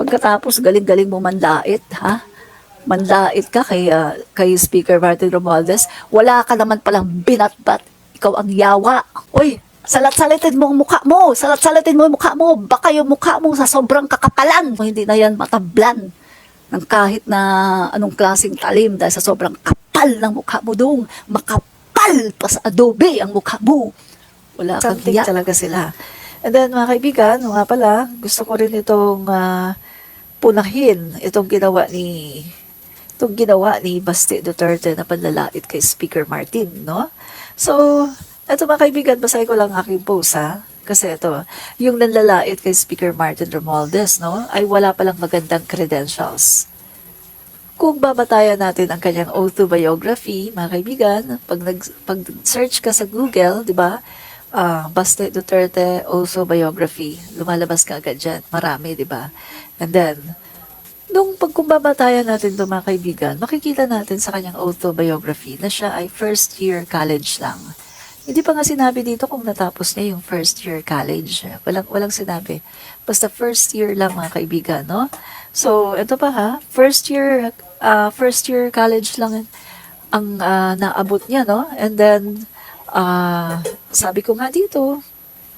Pagkatapos, galing-galing mo mandait, ha? Mandait ka kay Speaker Martin Romualdez. Wala ka naman palang binatbat. Ikaw ang yawa. Uy, salat-salitin mo ang mukha mo. Salat-salitin mo ang mukha mo. Baka yung mukha mo sa sobrang kakapalan. Hindi na yan matablan ng kahit na anong klaseng talim dahil sa sobrang kapal ng mukha mo doon. Makapal pa sa adobe ang mukha mo. Wala kang hiya talaga sila. And then mga kaibigan, nga pala, gusto ko rin itong punahin itong ginawa ni Basti Duterte na panlalait kay Speaker Martin, no? So, eto mga kaibigan, basahin ko lang aking post, ha? Kasi ito, yung nanlalait kay Speaker Martin Romualdez, no, ay wala palang magandang credentials. Kung babatayan natin ang kanyang autobiography, mga kaibigan, pag-search ka sa Google, di ba, Basti Duterte autobiography, lumalabas ka agad dyan. Marami, di ba? And then, kung babatayan natin ito mga kaibigan, makikita natin sa kanyang autobiography na siya ay first year college lang. Hindi pa nga sinabi dito kung natapos niya yung first year college. Walang sinabi. Basta first year lang mga kaibigan, no? So, ito pa ha, first year college lang ang naabot niya, no? And then, sabi ko nga dito,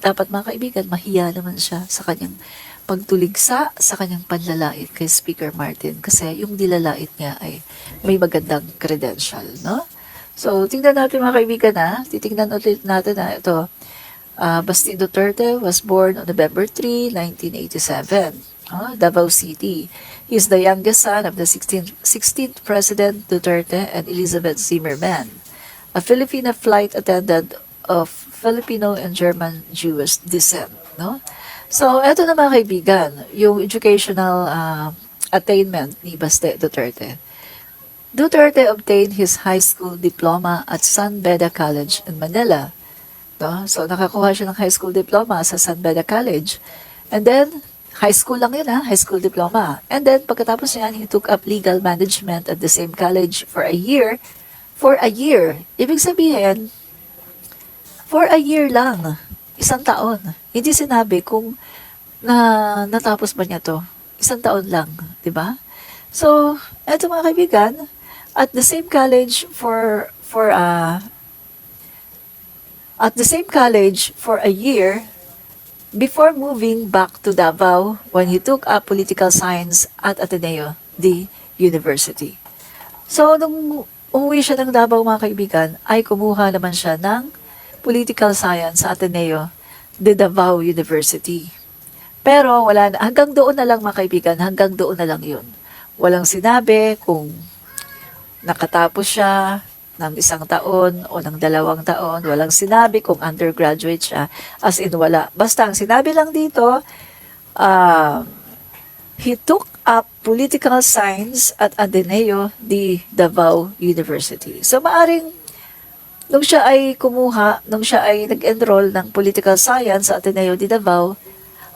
dapat mga kaibigan, mahiya naman siya sa kanyang pagtuligsa sa kanyang panlalait kay Speaker Martin kasi yung dilalait niya ay may magandang credential, no? So, tingnan natin mga kaibigan titingnan ulit natin ito. Basti Duterte was born on November 3, 1987, Davao City. He is the youngest son of the 16th President Duterte and Elizabeth Zimmerman, a Filipino flight attendant of Filipino and German Jewish descent, no? So, eto na mga kaibigan, yung educational attainment ni Basti Duterte. Duterte obtained his high school diploma at San Beda College in Manila. No? So, nakakuha siya ng high school diploma sa San Beda College. And then, high school lang yun high school diploma. And then, pagkatapos niyan, he took up legal management at the same college for a year. For a year. Ibig sabihin, for a year lang. Isang taon. Hindi sinabi kung natapos ba niya to. Isang taon lang, di ba? So, eto mga kaibigan, at the same college for a year before moving back to Davao when he took up political science at Ateneo the University. So, nung umuwi siya ng Davao mga kaibigan, ay kumuha naman siya ng political science sa Ateneo de Davao University. Pero wala na, hanggang doon na lang mga kaibigan, hanggang doon na lang yun. Walang sinabi kung nakatapos siya ng 1 taon o ng 2 taon. Walang sinabi kung undergraduate siya, as in wala. Basta ang sinabi lang dito, he took up political science at Ateneo de Davao University. So maaring nung siya ay nag-enroll ng political science sa Ateneo de Davao,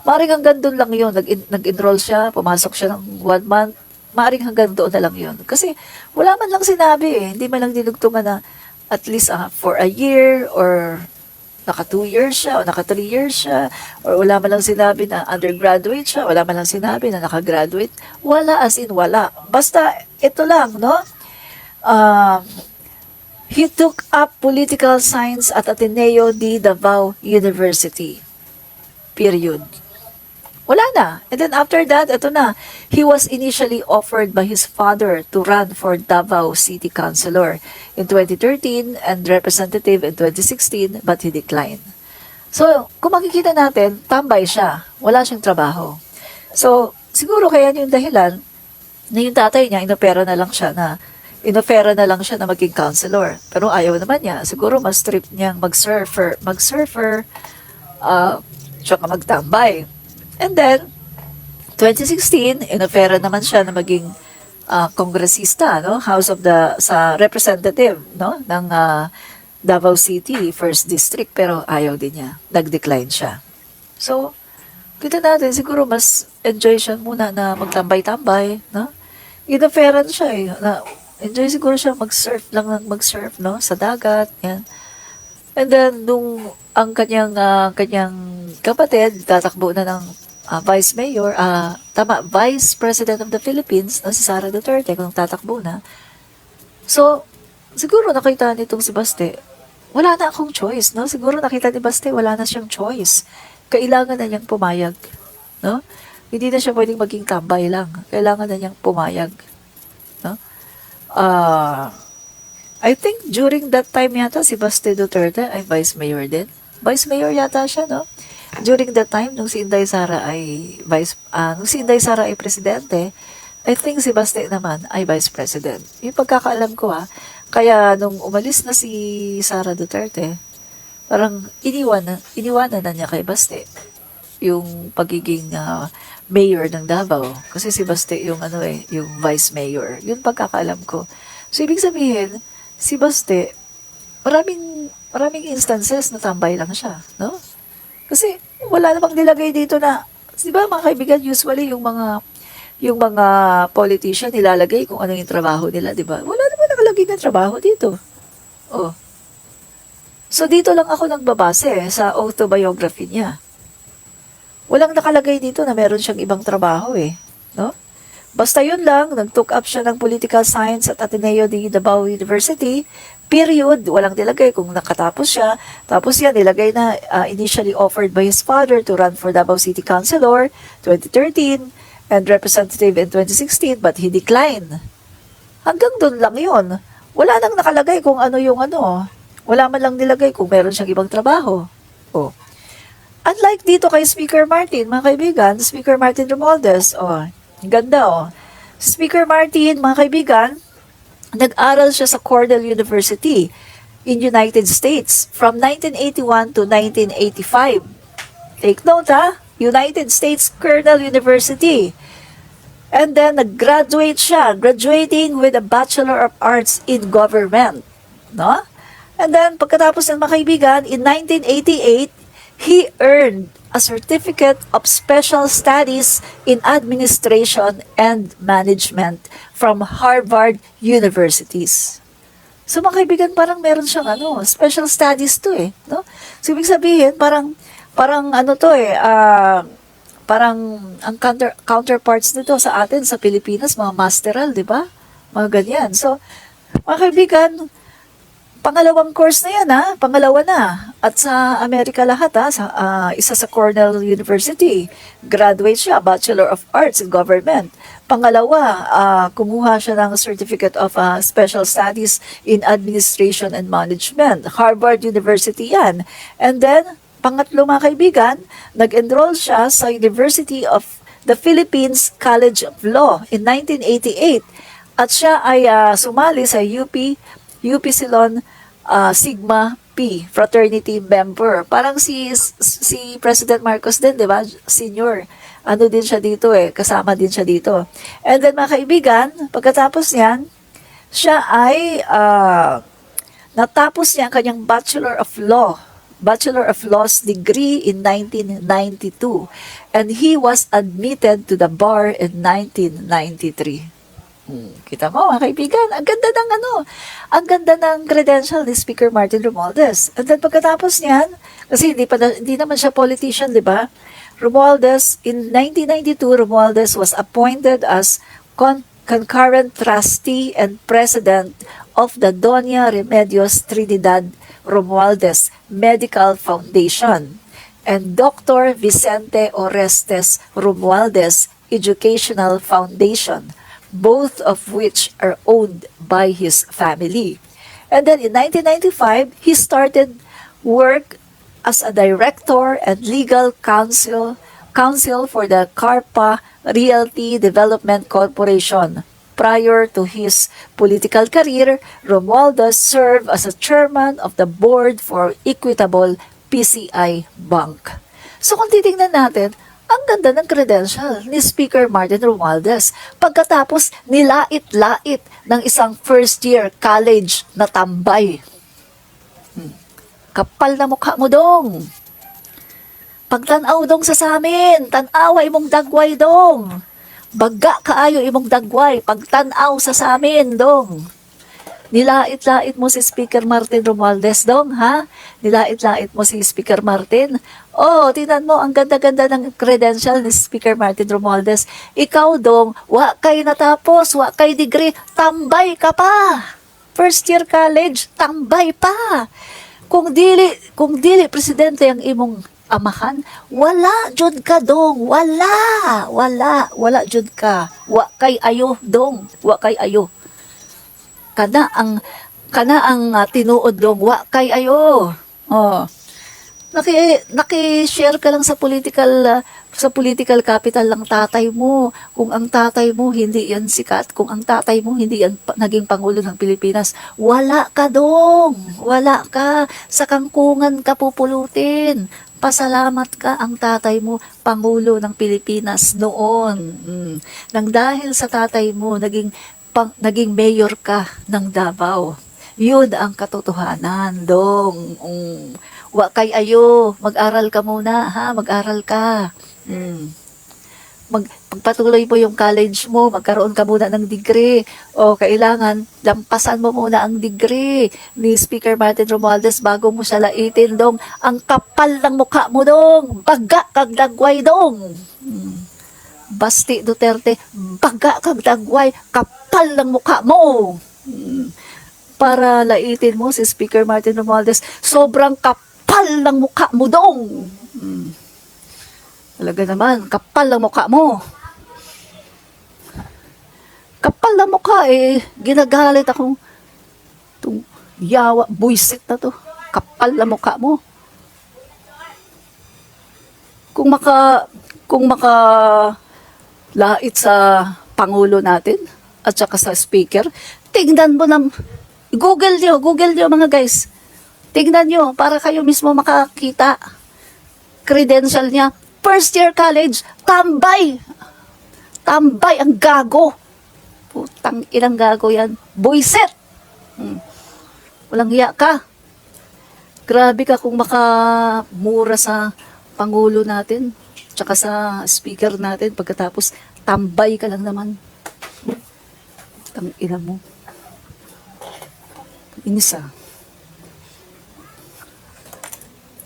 maaring hanggang doon lang yun. Nag-enroll siya, pumasok siya ng 1 month, maaring hanggang doon na lang yun. Kasi wala man lang sinabi Hindi man lang dinugtungan na at least for a year or naka 2 years siya o naka 3 years siya or wala man lang sinabi na undergraduate siya, wala man lang sinabi na naka-graduate. Wala as in wala. Basta ito lang, no? He took up political science at Ateneo de Davao University. Period. Wala na. And then after that, ito na. He was initially offered by his father to run for Davao City Councilor in 2013 and representative in 2016, but he declined. So, kung makikita natin, tambay siya. Wala siyang trabaho. So, siguro kaya yung dahilan na yung tatay niya, inopera na lang siya na maging counselor. Pero ayaw naman niya. Siguro mas trip niyang mag-surfer, tsaka magtambay. And then, 2016, inofera naman siya na maging kongresista, no? sa representative, no? ng Davao City, 1st District, pero ayaw din niya. Nag-decline siya. So, kita natin, siguro mas enjoy siya muna na magtambay-tambay, no? Inoferan siya enjoy siguro siya mag-surf, no? Sa dagat, yan. And then, ang kanyang kapatid, tatakbo na ng Vice Mayor, Vice President of the Philippines, no, si Sara Duterte, kung tatakbo na. So, siguro nakita nitong si Baste, wala na akong choice, no? Siguro nakita ni Baste, wala na siyang choice. Kailangan na niyang pumayag, no? Hindi na siya pwedeng maging tambay lang. Kailangan na niyang pumayag, no? I think during that time yata si Baste Duterte ay Vice Mayor din. Vice Mayor yata siya, no? During that time, nung si Inday Sara ay presidente, I think si Baste naman ay Vice President. Yung pagkakaalam ko kaya nung umalis na si Sara Duterte, parang iniwanan na niya kay Baste yung pagiging mayor ng Davao. Kasi si Baste yung yung vice mayor. Yun pagkakaalam ko. So, ibig sabihin, si Baste, maraming instances na tambay lang siya, no? Kasi wala namang nilagay dito na, di ba mga kaibigan, usually yung mga politician nilalagay kung ano yung trabaho nila, di ba? Wala naman nakalagay na trabaho dito. Oh. So dito lang ako nagbabase sa autobiography niya. Walang nakalagay dito na meron siyang ibang trabaho no? Basta yun lang, nag-took up siya ng political science at Ateneo de Davao University, period, walang nilagay kung nakatapos siya. Tapos yan, nilagay na initially offered by his father to run for Davao City Councilor 2013 and representative in 2016, but he declined. Hanggang doon lang yun. Wala nang nakalagay kung ano yung wala man lang nilagay kung meron siyang ibang trabaho. Oh. Unlike dito kay Speaker Martin, mga kaibigan, Speaker Martin Romualdez, ganda Speaker Martin, mga kaibigan, nag-aral siya sa Cornell University in United States from 1981 to 1985. Take note United States Cornell University. And then nag-graduate siya, graduating with a Bachelor of Arts in Government. No? And then pagkatapos ng mga kaibigan, in 1988, he earned a Certificate of Special Studies in Administration and Management from Harvard Universities. So mga kaibigan, parang meron siyang special studies to no? So ibig sabihin, parang parang ang counterparts nito sa atin sa Pilipinas, mga masteral, di ba? Mga ganyan. So, mga kaibigan, pangalawang course na yan pangalawa na. At sa Amerika lahat isa sa Cornell University. Graduate siya, Bachelor of Arts in Government. Pangalawa, kumuha siya ng Certificate of Special Studies in Administration and Management. Harvard University yan. And then, pangatlo mga kaibigan, nag-enroll siya sa University of the Philippines College of Law in 1988. At siya ay sumali sa UP Silon Sigma P fraternity member. Parang si President Marcos din, 'di ba? Senior. Ano din siya dito kasama din siya dito. And then mga kaibigan, pagkatapos niyan, siya ay natapos niya ang kanyang Bachelor of Laws degree in 1992. And he was admitted to the bar in 1993. Kita mo mga kaibigan, ang ganda ng credential ni Speaker Martin Romualdez. And then pagkatapos niyan, kasi hindi naman siya politician, di ba? Romualdez, in 1992, Romualdez was appointed as concurrent trustee and president of the Doña Remedios Trinidad Romualdez Medical Foundation and Dr. Vicente Orestes Romualdez Educational Foundation, both of which are owned by his family. And then in 1995, he started work as a director and legal counsel for the Carpa Realty Development Corporation. Prior to his political career, Romualdez served as a chairman of the board for Equitable PCI Bank. So kung titingnan natin, ang ganda ng credential ni Speaker Martin Romualdez pagkatapos nilait-lait ng isang first-year college na tambay. Kapal na mukha mo dong. Pagtanaw dong sa amin, tanaway mong dagway dong. Baga kaayo imong dagway, pagtanaw sa amin dong. Nilait-lait mo si Speaker Martin Romualdez dong, ha? Nilait-lait mo si Speaker Martin. Oh, tingnan mo, ang ganda-ganda ng credential ni Speaker Martin Romualdez. Ikaw dong, wa kay natapos, wa kay degree, tambay ka pa. First year college, tambay pa. Kung dili presidente ang imong amahan, wala jud ka dong, wala jud ka. Wa kay ayo dong, wa kay ayo. Kana ang tinuod dong, wa kay ayo. Oh. Naki-share ka lang sa political capital ng tatay mo. Kung ang tatay mo hindi yan sikat, kung ang tatay mo hindi yan naging pangulo ng Pilipinas, wala ka dong. Wala ka. Sa kangkungan ka pupulutin. Pasalamat ka ang tatay mo, pangulo ng Pilipinas noon. Nang dahil sa tatay mo, naging mayor ka ng Davao. Yun ang katotohanan, dong. Wa kay ayo, mag-aral ka muna, ha? Mag-aral ka. Pagpatuloy mo yung college mo, magkaroon ka muna ng degree. O kailangan, lampasan mo muna ang degree ni Speaker Martin Romualdez bago mo siya laitin, dong. Ang kapal ng mukha mo, dong. Baga kag dagway, dong. Basti Duterte, baga kag dagway, kapal ng mukha mo. Para laitin mo si Speaker Martin Romualdez, sobrang kapal ng mukha mo dong. Talaga naman, kapal ng mukha mo. Kapal ng mukha ginagalit akong itong yawa, buisit na to. Kapal ng mukha mo. Kung maka lait sa Pangulo natin at saka sa Speaker, tingnan mo Google nyo mga guys. Tingnan nyo para kayo mismo makakita. Credential niya. First year college. Tambay. Tambay ang gago. Putang ilang gago yan. Buisit. Walang hiya ka. Grabe ka kung makamura sa Pangulo natin. Tsaka sa Speaker natin. Pagkatapos tambay ka lang naman. Putang ina mo. Inisa.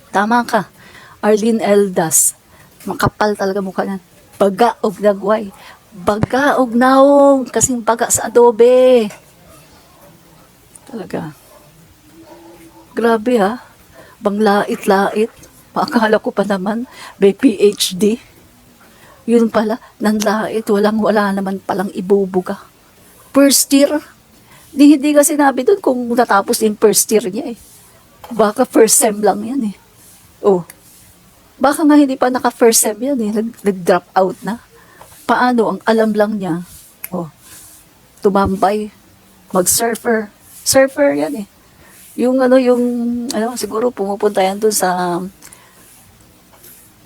Tama ka. Arlene Eldas. Makapal talaga mukha niya. Baga og dagway. Baga og naong. Kasing baga sa adobe. Talaga. Grabe ha. Banglait-lait. Akala ko pa naman. May PhD. Yun pala. Nanlait. Wala naman palang ibubuga. First year. Hindi ka sinabi doon kung natapos yung first year niya Baka first sem lang yan Oh. Baka nga hindi pa naka first sem yan Nag-drop out na. Paano? Ang alam lang niya. Oh. Tumambay. Mag-surfer. Surfer yan Yung siguro pumupunta yan doon sa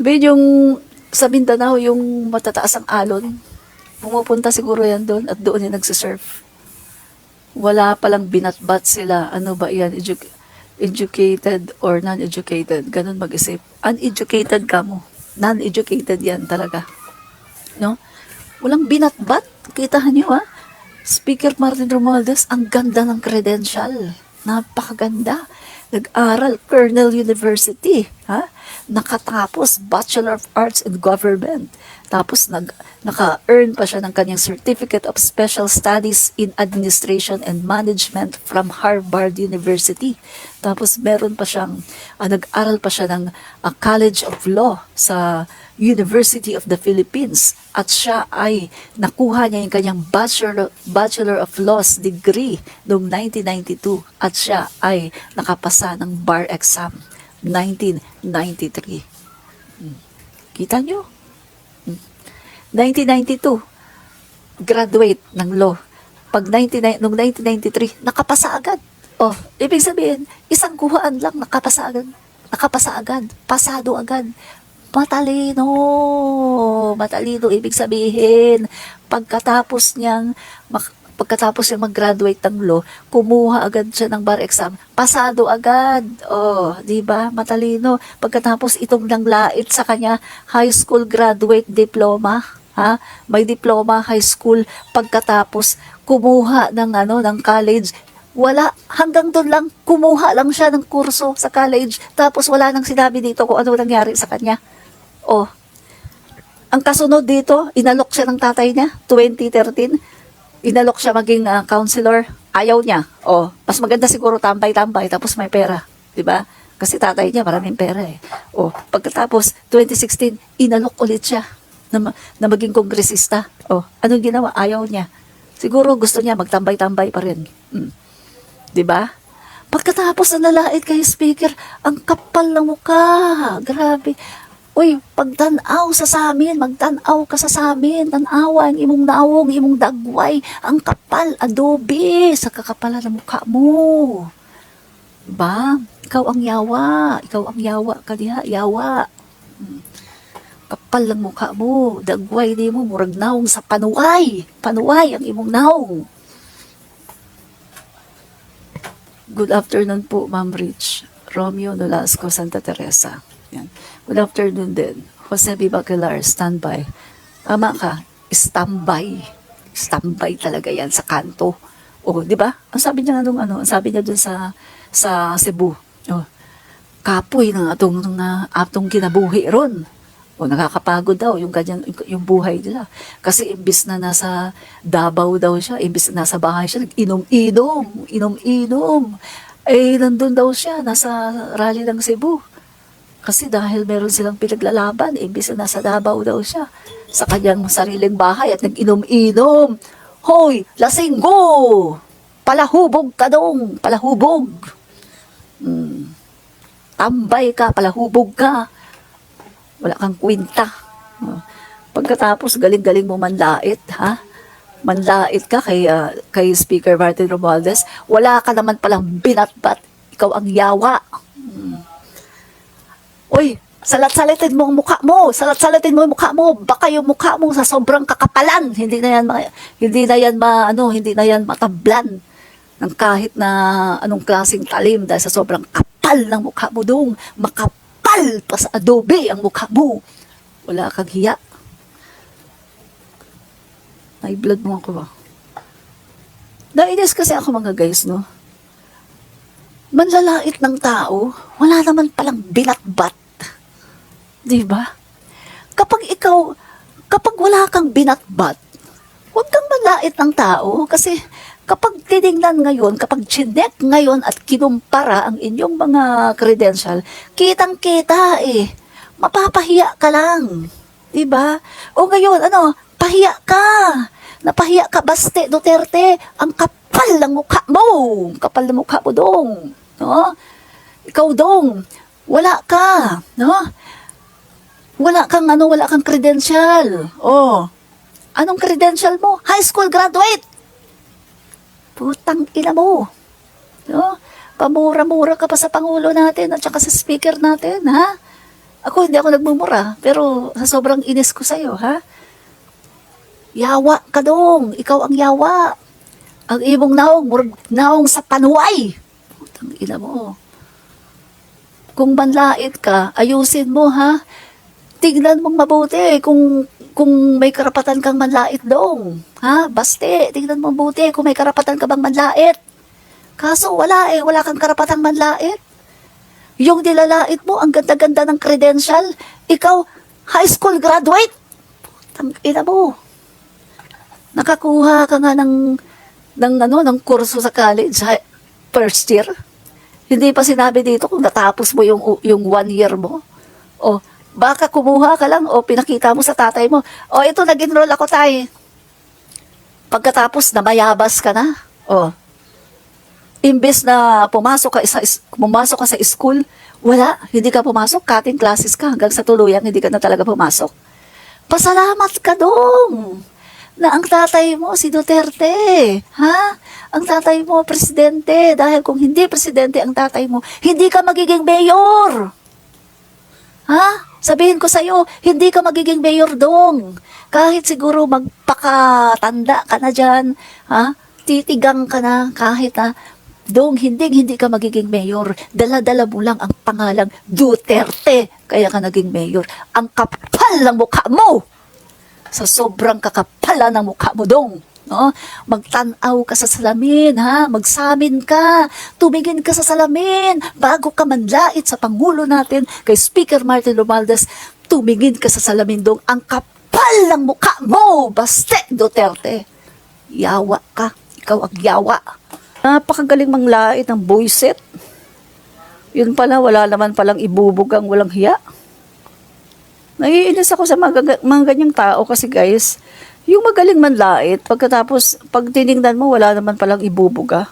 yung sa Mindanao, yung matataas ang alon. Pumupunta siguro yan doon at doon yung nagsisurf. Wala palang binatbat sila. Ano ba yan? Educated or non-educated. Ganun mag-isip. Uneducated ka mo. Non-educated yan talaga. No? Walang binatbat. Kitahan nyo Speaker Martin Romualdez, ang ganda ng credential. Napakaganda. Nag-aral, Cornell University. Nakatapos, Bachelor of Arts in Government. Tapos, naka-earn pa siya ng kanyang Certificate of Special Studies in Administration and Management from Harvard University. Tapos, meron pa siyang, nag-aral pa siya ng College of Law sa University of the Philippines. At siya ay nakuha niya yung kanyang Bachelor of Laws degree noong 1992. At siya ay nakapasa ng bar exam 1993. Kita nyo? 1992, graduate ng law. Noong 1993, nakapasa agad. Ibig sabihin, isang kuhaan lang, nakapasa agad. Pasado agad. Matalino. Ibig sabihin, pagkatapos niyang mag-graduate ng law, kumuha agad siya ng bar exam. Pasado agad. Di ba? Matalino. Pagkatapos itong nanglait sa kanya, high school graduate diploma. May diploma high school. Pagkatapos kumuha ng college, Wala, hanggang doon lang, kumuha lang siya ng kurso sa college, tapos wala nang sinabi dito kung ano nangyari sa kanya. Oh, ang kasunod dito, inalok siya ng tatay niya, 2013, inalok siya maging counselor, ayaw niya. Oh, mas maganda siguro tambay-tambay, tapos may pera, di ba? Kasi tatay niya maraming pera eh. Oh, pagkatapos, 2016, inalok ulit siya na maging kongresista. Oh, anong ginawa? Ayaw niya. Siguro gusto niya magtambay-tambay pa rin. 'Di ba? Pagkatapos na nalait kay speaker, ang kapal ng mukha. Grabe. Uy, pagtanaw sa amin, magtanaw ka sa amin, tanawa ang imong naong, imong dagway, ang kapal, adobe, sa kakapalan ng mukha mo. Diba? Ikaw ang yawa ka diha, yawa. Kapal ng mukha mo, dagway di mo, murag naong sa panuway ang imong naong. Good afternoon po, Ma'am Rich. Romeo Nolasco, Santa Teresa. Yan. Good afternoon din. Jose B. Bacalar, standby. Tama ka, standby. Standby talaga yan sa kanto. O, di ba? Ang sabi niya nung ang sabi niya dun sa Cebu. O, kapoy ng atong kinabuhi ron. O, nakakapagod daw yung buhay nila. Kasi imbis na nasa Davao daw siya, imbis na nasa bahay siya, inom-inom. Eh, nandun daw siya, nasa rally ng Cebu. Kasi dahil meron silang pinaglalaban, imbis na nasa Davao daw siya, sa kanyang sariling bahay at nag-inom-inom. Hoy, lasinggo! Palahubog ka dong, palahubog. Tambay ka, palahubog ka. Wala kang kwenta. Pagkatapos, galing-galing mo manlait, ha? Manlait ka kay Speaker Martin Romualdez. Wala ka naman palang binatbat. Ikaw ang yawa. Uy, salat-salatin mo ang mukha mo. Salat-salatin mo ang mukha mo. Baka yung mukha mo sa sobrang kakapalan. Hindi na yan matablan ng kahit na anong klaseng talim dahil sa sobrang kapal ng mukha mo dong. Makapal pa sa adobe ang mukha mo. Wala kang hiya. Nai-blood mo ako ba? Nainis kasi ako mga guys, no? Manlalait ng tao, wala naman palang binatbat. Diba? Kapag wala kang binatbat, huwag kang manlait ng tao kasi kapag tinignan ngayon, kapag chinek ngayon at kinumpara ang inyong mga credential, kitang-kita eh. Mapapahiya ka lang. Diba? O ngayon, pahiya ka. Napahiya ka, Baste Duterte. Ang kapal ng mukha mo. Kapal ng mukha mo dong. No? Ikaw dong. Wala ka. No? Wala kang credential. Oh. Anong credential mo? High school graduate. Putang ina mo. No? Pamura-mura ka pa sa Pangulo natin at saka sa Speaker natin, ha? Hindi ako nagmumura, pero sa sobrang inis ko sa'yo, ha? Yawa ka dong. Ikaw ang yawa. Ang imong naong sa panuway. Putang ina mo. Kung manlait ka, ayusin mo, ha? Tignan mong mabuti kung may karapatan kang manlait dong. Ha? Baste, tignan mong mabuti kung may karapatan ka bang manlait. Kaso wala kang karapatang manlait. Yung nilalait mo, ang ganda-ganda ng credential. Ikaw, high school graduate. Putang ina mo. Nakakuha ka nga ng kurso sa college, first year. Hindi pa sinabi dito kung natapos mo yung 1 year mo. O, baka kumuha ka lang o pinakita mo sa tatay mo. O, ito, nag-enroll ako tayo. Pagkatapos, namayabas ka na. O, imbes na pumasok ka sa school, wala, hindi ka pumasok, cutting classes ka, hanggang sa tuluyan, hindi ka na talaga pumasok. Pasalamat ka dong na ang tatay mo si Duterte, ha? Ang tatay mo presidente, dahil kung hindi presidente ang tatay mo, hindi ka magiging mayor. Ha? Sabihin ko sa'yo, hindi ka magiging mayor dong. Kahit siguro magpakatanda ka na dyan, ha? Titigang ka na kahit dong hindi ka magiging mayor. Dala-dala mo lang ang pangalang Duterte, kaya ka naging mayor. Ang kapal ng mukha mo! Sa sobrang kakapala ng mukha mo dong. No? Magtanaw ka sa salamin, ha? Magsamin ka, tumingin ka sa salamin bago ka manlait sa Pangulo natin kay Speaker Martin Romualdez. Tumingin ka sa salamin dong ang kapal ng mukha mo, Baste Duterte. Yawa ka, ikaw ang yawa. Napakagaling manglait ng buisit. Yun pala, wala naman palang ibubugang walang hiya. Naiinis ako sa mga ganyang tao kasi guys, yung magaling manlait, pagkatapos pag tinignan mo, wala naman palang ibubuga.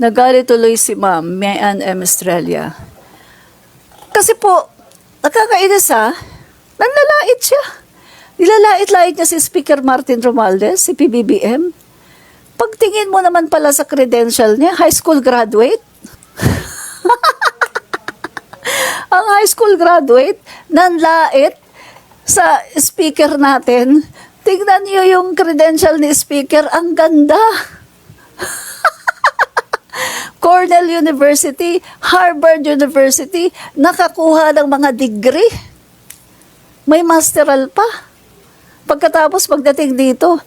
Nagalit tuloy si Ma'am Mayan M. Estrella. Kasi po, nakakainis nanlalait siya. Nilalait-lait niya si Speaker Martin Romualdez, si PBBM. Pagtingin mo naman pala sa credential niya, high school graduate. Ang high school graduate, nanlait sa speaker natin. Tingnan niyo yung credential ni speaker, ang ganda. Cornell University, Harvard University, nakakuha ng mga degree. May masteral pa. Pagkatapos pagdating dito,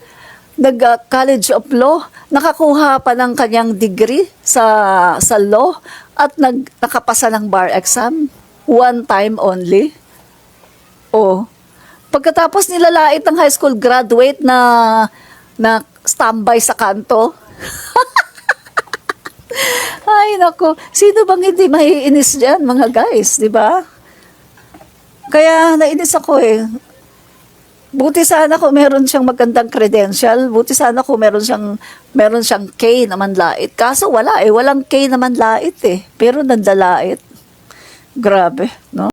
nag-College of Law, nakakuha pa ng kanyang degree sa law at nakapasa ng bar exam. One time only. Oh. Pagkatapos nilalait ng high school graduate na standby sa kanto. Ay, nako. Sino bang hindi maiinis dyan, mga guys, di ba? Kaya nainis ako eh. Buti sana kung meron siyang magandang credential, buti sana kung meron siyang K na manlait. Kaso wala eh, walang K na manlait eh. Pero nandalait. Grabe, no?